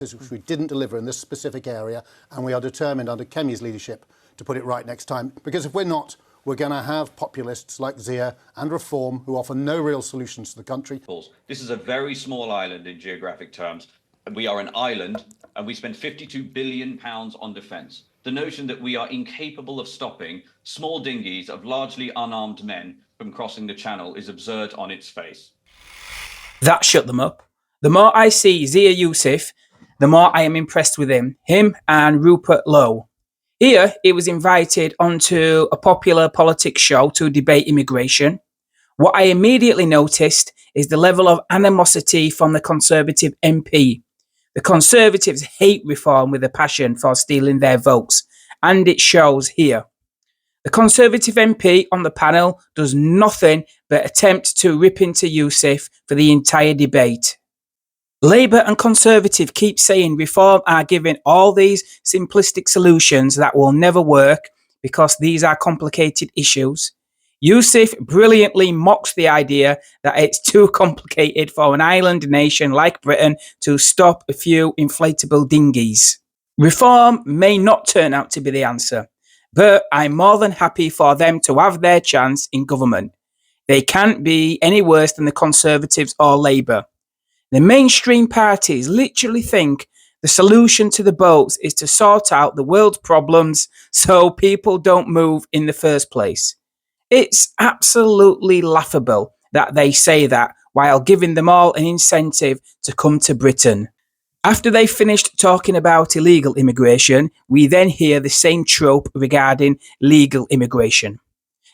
which we didn't deliver in this specific area, and we are determined under Kemi's leadership to put it right next time. Because if we're not, we're going to have populists like Zia and Reform who offer no real solutions to the country. This is a very small island in geographic terms. We are an island and we spend £52 billion on defence. The notion that we are incapable of stopping small dinghies of largely unarmed men from crossing the channel is absurd on its face. That shut them up. The more I see Zia Yusuf, the more I am impressed with him and Rupert Lowe. Here, he was invited onto a popular politics show to debate immigration. What I immediately noticed is the level of animosity from the Conservative MP. The Conservatives hate reform with a passion for stealing their votes, and it shows here. The Conservative MP on the panel does nothing but attempt to rip into Yusuf for the entire debate. Labour and Conservative keep saying Reform are giving all these simplistic solutions that will never work because these are complicated issues. Yusuf brilliantly mocks the idea that it's too complicated for an island nation like Britain to stop a few inflatable dinghies. Reform may not turn out to be the answer, but I'm more than happy for them to have their chance in government. They can't be any worse than the Conservatives or Labour. The mainstream parties literally think the solution to the boats is to sort out the world's problems so people don't move in the first place. It's absolutely laughable that they say that while giving them all an incentive to come to Britain. After they finished talking about illegal immigration, we then hear the same trope regarding legal immigration.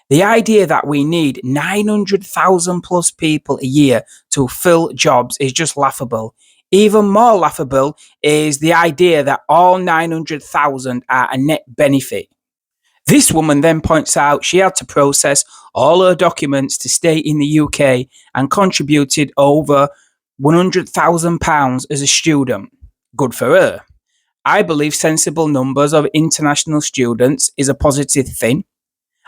The idea that we need 900,000 plus people a year to fill jobs is just laughable. Even more laughable is the idea that all 900,000 are a net benefit. This woman then points out she had to process all her documents to stay in the UK and contributed over £100,000 as a student. Good for her. I believe sensible numbers of international students is a positive thing.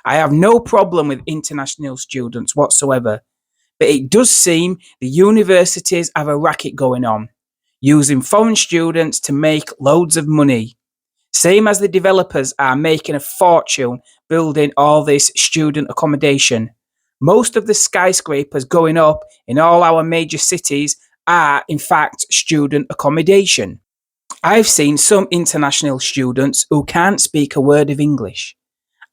I have no problem with international students whatsoever, but it does seem the universities have a racket going on, using foreign students to make loads of money. Same as the developers are making a fortune building all this student accommodation. Most of the skyscrapers going up in all our major cities are, in fact, student accommodation. I've seen some international students who can't speak a word of English.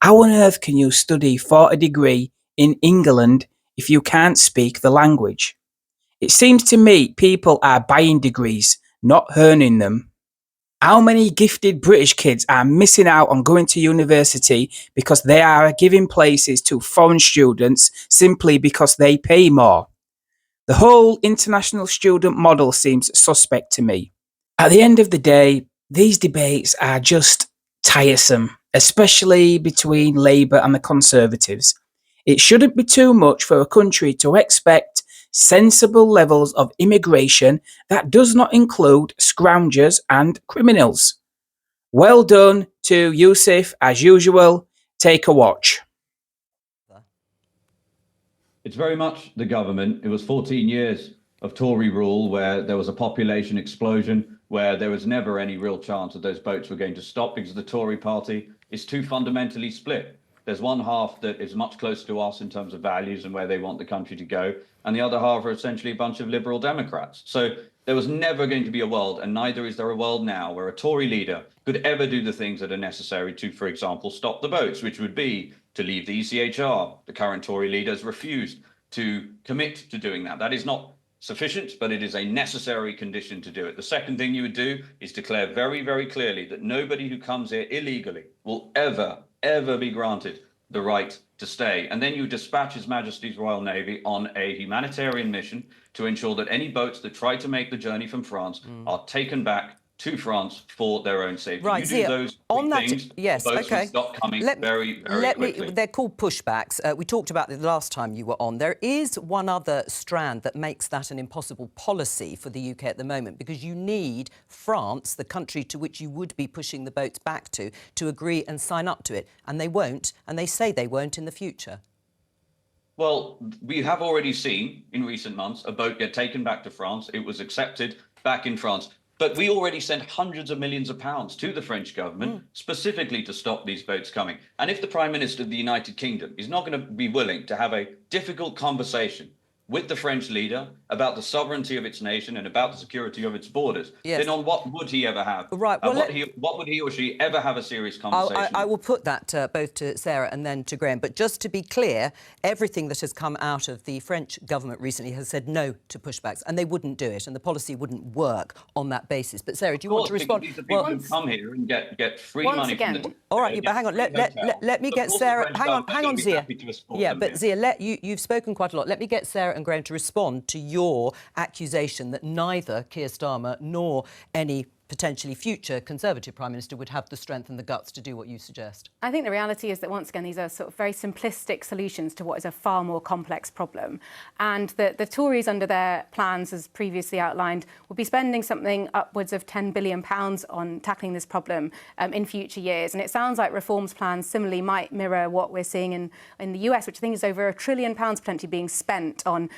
How on earth can you study for a degree in England if you can't speak the language? It seems to me people are buying degrees, not earning them. How many gifted British kids are missing out on going to university because they are giving places to foreign students simply because they pay more? The whole international student model seems suspect to me. At the end of the day, these debates are just tiresome, especially between Labour and the Conservatives. It shouldn't be too much for a country to expect sensible levels of immigration that does not include scroungers and criminals. Well done to Yusuf, as usual. Take a watch. It's very much the government. It was 14 years of Tory rule where there was a population explosion, where there was never any real chance that those boats were going to stop because the Tory party is too fundamentally split. There's one half that is much closer to us in terms of values and where they want the country to go, and the other half are essentially a bunch of liberal Democrats. So there was never going to be a world, and neither is there a world now, where a Tory leader could ever do the things that are necessary to, for example, stop the boats, which would be to leave the ECHR. The current Tory leader has refused to commit to doing that. That is not sufficient, but it is a necessary condition to do it. The second thing you would do is declare very, very clearly that nobody who comes here illegally will ever be granted the right to stay. And then you dispatch His Majesty's Royal Navy on a humanitarian mission to ensure that any boats that try to make the journey from France are taken back to France for their own safety. Right, you do Zia, those on that, things, yes, the boats okay. will stop coming very quickly. They're called pushbacks. We talked about it the last time you were on. There is one other strand that makes that an impossible policy for the UK at the moment, because you need France, the country to which you would be pushing the boats back to agree and sign up to it. And they won't, and they say they won't in the future. Well, we have already seen in recent months a boat get taken back to France. It was accepted back in France. But we already sent hundreds of millions of pounds to the French government specifically to stop these boats coming. And if the Prime Minister of the United Kingdom is not going to be willing to have a difficult conversation with the French leader about the sovereignty of its nation and about the security of its borders, then on what would he ever have? Right. Well, what would he or she ever have a serious conversation? I will put that both to Sarah and then to Graham. But just to be clear, everything that has come out of the French government recently has said no to pushbacks, and they wouldn't do it, and the policy wouldn't work on that basis. But Sarah, do you want to respond? These are people who come here and get free money from the... All right, but hang on. Let me get Sarah. Hang on, Zia. Yeah, but Zia, you've spoken quite a lot. Let me get Sarah and Graham to respond to your accusation that neither Keir Starmer nor any potentially future Conservative Prime Minister would have the strength and the guts to do what you suggest. I think the reality is that, once again, these are sort of very simplistic solutions to what is a far more complex problem. And the Tories, under their plans, as previously outlined, will be spending something upwards of £10 billion on tackling this problem in future years. And it sounds like Reform's plans similarly might mirror what we're seeing in the US, which I think is over £1 trillion potentially being spent on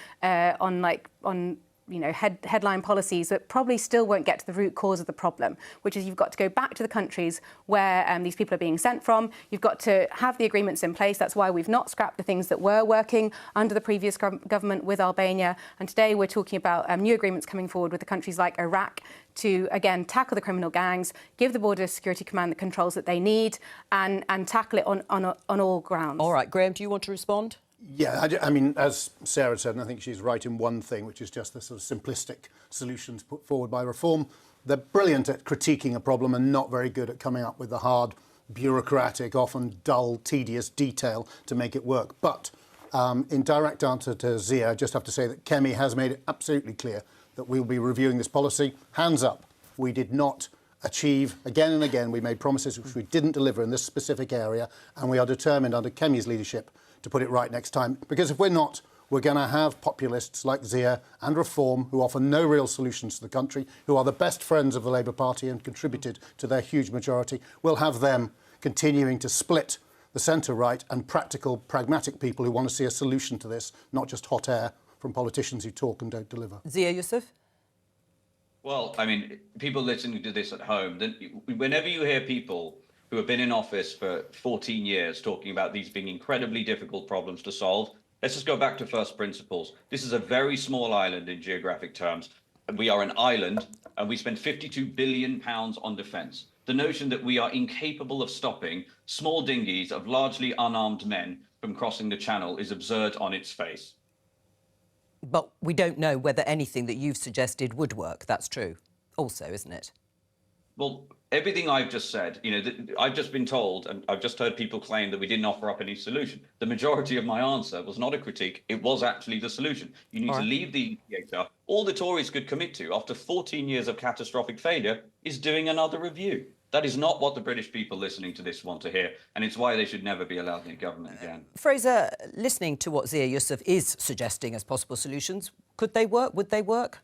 headline policies that probably still won't get to the root cause of the problem, which is you've got to go back to the countries where these people are being sent from. You've got to have the agreements in place. That's why we've not scrapped the things that were working under the previous government with Albania. And today we're talking about new agreements coming forward with the countries like Iraq to, again, tackle the criminal gangs, give the Border Security Command the controls that they need, and tackle it on all grounds. All right, Graham, do you want to respond? Yeah, I mean, as Sarah said, and I think she's right in one thing, which is just the sort of simplistic solutions put forward by Reform. They're brilliant at critiquing a problem and not very good at coming up with the hard, bureaucratic, often dull, tedious detail to make it work. But in direct answer to Zia, I just have to say that Kemi has made it absolutely clear that we'll be reviewing this policy. Hands up. We did not achieve, again and again, we made promises which we didn't deliver in this specific area, and we are determined under Kemi's leadership to put it right next time. Because if we're not, we're going to have populists like Zia and Reform who offer no real solutions to the country, who are the best friends of the Labour Party and contributed to their huge majority. We'll have them continuing to split the centre-right and practical, pragmatic people who want to see a solution to this, not just hot air from politicians who talk and don't deliver. Zia, Yusuf? Well, I mean, people listening to this at home, whenever you hear people who have been in office for 14 years talking about these being incredibly difficult problems to solve, let's just go back to first principles. This is a very small island in geographic terms. We are an island and we spend £52 billion on defence. The notion that we are incapable of stopping small dinghies of largely unarmed men from crossing the channel is absurd on its face. But we don't know whether anything that you've suggested would work. That's true also, isn't it? Well, everything I've just said, I've just been told, and I've just heard people claim that we didn't offer up any solution. The majority of my answer was not a critique. It was actually the solution. You need to leave the ECHR. All the Tories could commit to after 14 years of catastrophic failure is doing another review. That is not what the British people listening to this want to hear, and it's why they should never be allowed in government again. Fraser, listening to what Zia Yusuf is suggesting as possible solutions, could they work? Would they work?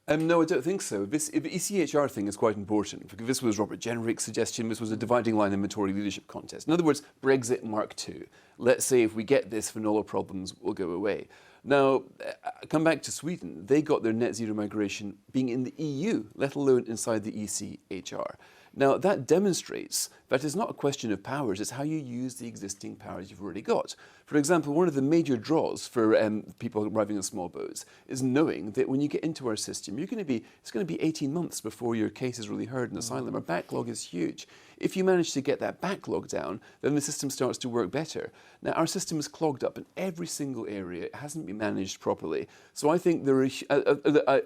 No, I don't think so. The ECHR thing is quite important. This was Robert Jenrick's suggestion. This was a dividing line in the Tory leadership contest. In other words, Brexit Mark II. Let's say if we get this, then all our problems will go away. Now, come back to Sweden. They got their net zero migration being in the EU, let alone inside the ECHR. Now, that demonstrates that it's not a question of powers, it's how you use the existing powers you've already got. For example, one of the major draws for people arriving on small boats is knowing that when you get into our system, it's going to be 18 months before your case is really heard in asylum. Our backlog is huge. If you manage to get that backlog down, then the system starts to work better. Now, our system is clogged up in every single area. It hasn't been managed properly. So I think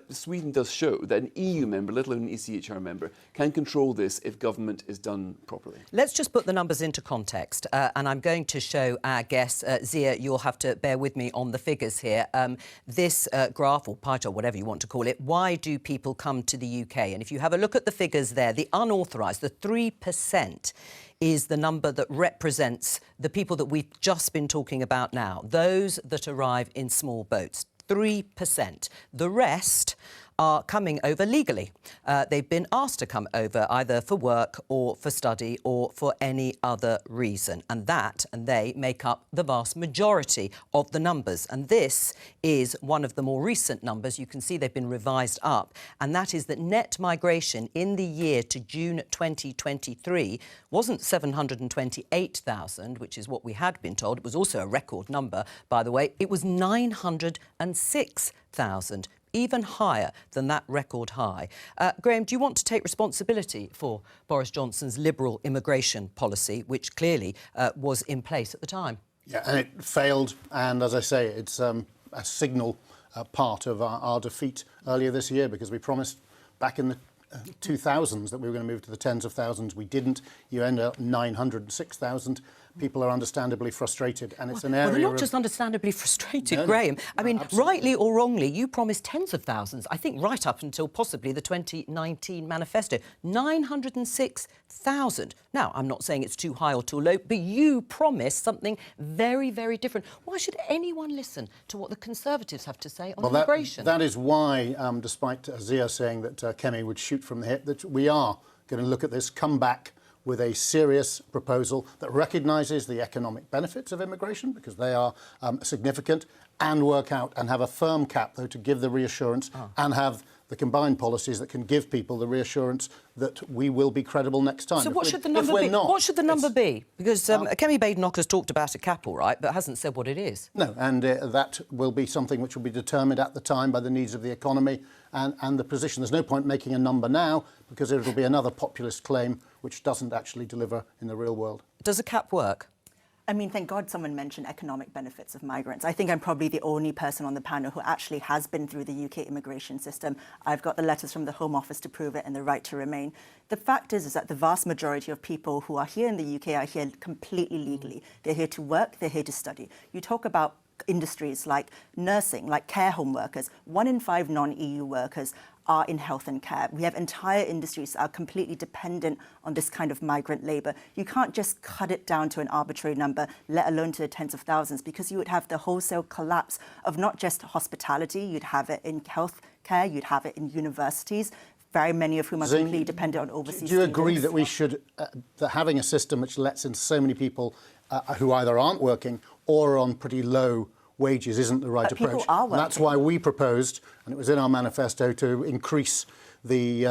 Sweden does show that an EU member, let alone an ECHR member, can control this if government is done properly. Let's just put the numbers into context. And I'm going to show our guests, Zia, you'll have to bear with me on the figures here. This graph, or pie chart, whatever you want to call it, why do people come to the UK? And if you have a look at the figures there, the unauthorised, the 3%, is the number that represents the people that we've just been talking about now, those that arrive in small boats. 3%. The rest are coming over legally. They've been asked to come over either for work or for study or for any other reason. And they make up the vast majority of the numbers. And this is one of the more recent numbers. You can see they've been revised up. And that is that net migration in the year to June 2023 wasn't 728,000, which is what we had been told. It was also a record number, by the way. It was 906,000. Even higher than that record high. Graham, do you want to take responsibility for Boris Johnson's liberal immigration policy, which clearly was in place at the time? Yeah, and it failed. And as I say, it's a signal part of our defeat earlier this year, because we promised back in the 2000s that we were going to move to the tens of thousands. We didn't. You end up 906,000. People are understandably frustrated, and it's an area. Well, they're not just understandably frustrated, No, Graham. I mean, absolutely. rightly or wrongly, you promised tens of thousands, I think right up until possibly the 2019 manifesto. 906,000. Now, I'm not saying it's too high or too low, but you promised something very, very different. Why should anyone listen to what the Conservatives have to say on immigration? That is why, despite Zia saying that Kemi would shoot from the hip, that we are going to look at this, come back with a serious proposal that recognises the economic benefits of immigration, because they are significant, and work out and have a firm cap, though, to give the reassurance and have the combined policies that can give people the reassurance that we will be credible next time. So what should the number be? What should the number be? Because Kemi Badenoch talked about a cap, all right, but hasn't said what it is. No, and that will be something which will be determined at the time by the needs of the economy and the position. There's no point making a number now, because it'll be another populist claim which doesn't actually deliver in the real world. Does a cap work? I mean, thank God someone mentioned economic benefits of migrants. I think I'm probably the only person on the panel who actually has been through the UK immigration system. I've got the letters from the Home Office to prove it, and the right to remain. The fact is that the vast majority of people who are here in the UK are here completely legally. They're here to work, they're here to study. You talk about industries like nursing, like care home workers. 1 in 5 non-EU workers are in health and care. We have entire industries that are completely dependent on this kind of migrant labour. You can't just cut it down to an arbitrary number, let alone to the tens of thousands, because you would have the wholesale collapse of not just hospitality, you'd have it in health care, you'd have it in universities, very many of whom are completely dependent on overseas Do you agree students. that we should, that having a system which lets in so many people who either aren't working or are on pretty low wages isn't the right approach? People are working. And that's why we proposed, and it was in our manifesto, to increase the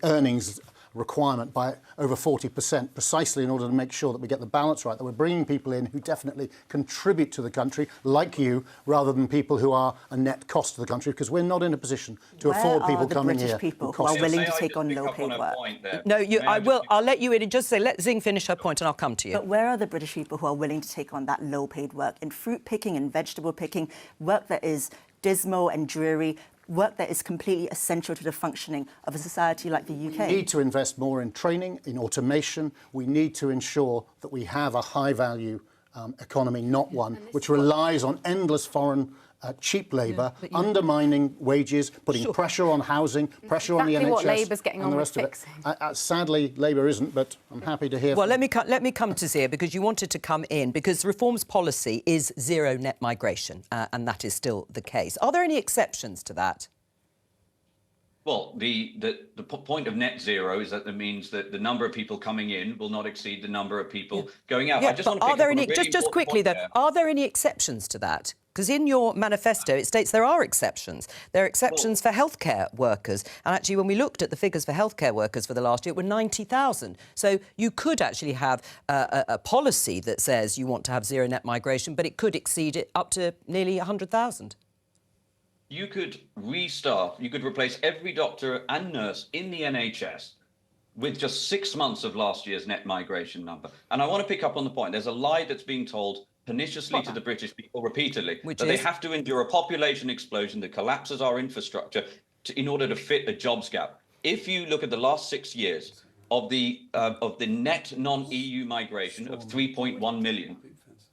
earnings requirement by over 40%, precisely in order to make sure that we get the balance right, that we're bringing people in who definitely contribute to the country, like you, rather than people who are a net cost to the country, because we're not in a position to afford people coming here. Where are the British people who are willing to take on low-paid work? No, I will. I'll let you in and just say, let Zing finish her point and I'll come to you. But where are the British people who are willing to take on that low-paid work in fruit picking and vegetable picking, work that is dismal and dreary, work that is completely essential to the functioning of a society like the UK? We need to invest more in training, in automation. We need to ensure that we have a high-value economy, not one which relies on endless foreign cheap labour, undermining wages, putting pressure on housing, pressure on the NHS, what Labour's getting and on the with rest of it. Sadly, Labour isn't, but I'm happy to hear. Well, let me come to Zia, because you wanted to come in, because Reform's policy is zero net migration, and that is still the case. Are there any exceptions to that? Well, the point of net zero is that it means that the number of people coming in will not exceed the number of people going out. Yeah, I just want to are pick there up on any? a really Just quickly though, are there any exceptions to that? Because in your manifesto, it states there are exceptions. There are exceptions for healthcare workers. And actually, when we looked at the figures for healthcare workers for the last year, it were 90,000. So you could actually have a policy that says you want to have zero net migration, but it could exceed it up to nearly 100,000. You could restaff, you could replace every doctor and nurse in the NHS with just 6 months of last year's net migration number. And I want to pick up on the point. There's a lie that's being told perniciously to the British people repeatedly, that they have to endure a population explosion that collapses our infrastructure in order to fit a jobs gap. If you look at the last 6 years of the net non-EU migration of 3.1 million,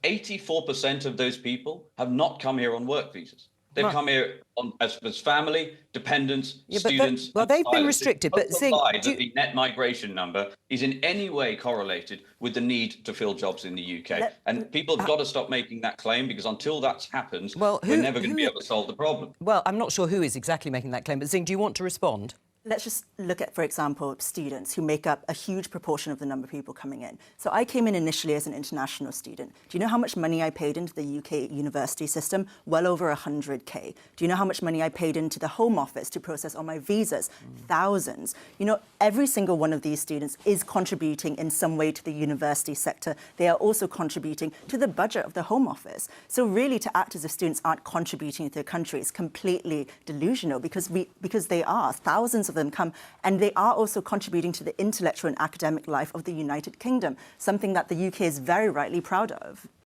84% of those people have not come here on work visas. They've come here as family, dependents, Yeah, but students. well, and they've been asylum. restricted, It's but a lie that the net migration number is in any way correlated with the need to fill jobs in the UK. And people have got to stop making that claim, because until that happens, Well, we're never going to be able to solve the problem. Well, I'm not sure who is exactly making that claim, but Zing, do you want to respond? Let's just look at, for example, students who make up a huge proportion of the number of people coming in. So I came in initially as an international student. Do you know how much money I paid into the UK university system? Well over 100K. Do you know how much money I paid into the Home Office to process all my visas? Thousands. You know, every single one of these students is contributing in some way to the university sector. They are also contributing to the budget of the Home Office. So really, to act as if students aren't contributing to their country is completely delusional, because they are. Thousands of them come, and they are also contributing to the intellectual and academic life of the United Kingdom, something that the UK is very rightly proud of.